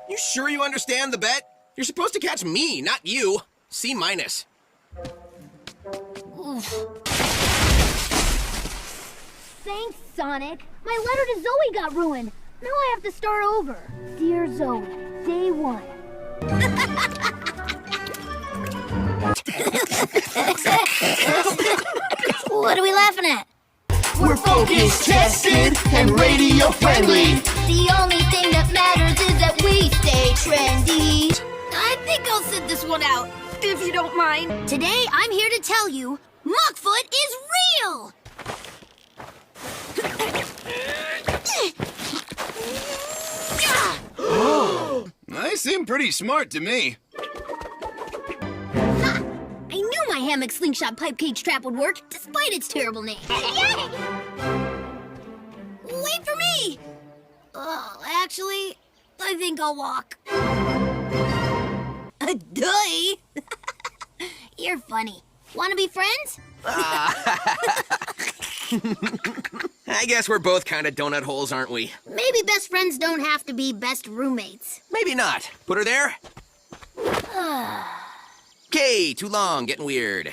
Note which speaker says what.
Speaker 1: You sure you understand the bet? You're supposed to catch me, not you. C-.
Speaker 2: Thanks, Sonic. My letter to Zoe got ruined. Now I have to start over. Dear Zoe, day 1. What are we laughing at?
Speaker 3: We're focus tested and radio friendly.
Speaker 2: The only thing that matters is that we stay trendy. I think I'll sit this one out, if you don't mind. Today, I'm here to tell you, Muckfoot is real!
Speaker 4: They seem pretty smart to me.
Speaker 2: Ha! I knew my hammock slingshot pipe cage trap would work, despite its terrible name. Yay! Wait for me! Actually, I think I'll walk. Duh! You're funny. Wanna be friends?
Speaker 1: I guess we're both kind of donut holes, aren't we?
Speaker 2: Maybe best friends don't have to be best roommates.
Speaker 1: Maybe not. Put her there. Okay, too long, getting weird.